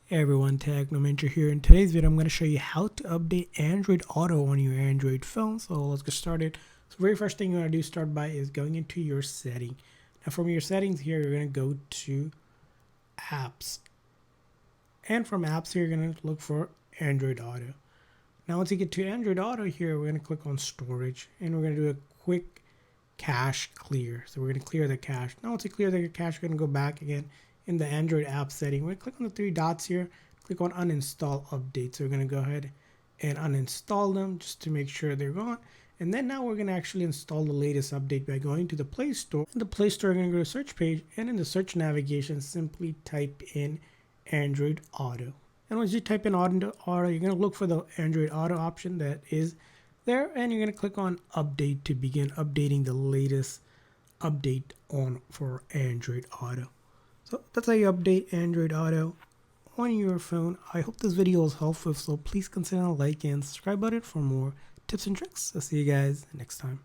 Hey everyone, Technomentary here. In today's video, I'm going to show you how to update Android Auto on your Android phone. So let's get started. So very first thing you want to do start by is going into your setting. Now from your settings here, you're going to go to apps. And from apps here, you're going to look for Android Auto. Now once you get to Android Auto here, we're going to click on storage and we're going to do a quick cache clear. So we're going to clear the cache. Now once you clear the cache, we're going to go back again in the Android app setting. We're going to click on the three dots here, click on uninstall updates. So we're going to go ahead and uninstall them just to make sure they're gone. And then now we're going to actually install the latest update by going to the Play Store. In the Play Store, we're going to go to search page, and in the search navigation, simply type in Android Auto. And once you type in Auto, you're going to look for the Android Auto option that is there, and you're going to click on update to begin updating the latest update on for Android Auto. So that's how you update Android Auto on your phone. I hope this video was helpful, so please consider a like and subscribe button for more tips and tricks. I'll see you guys next time.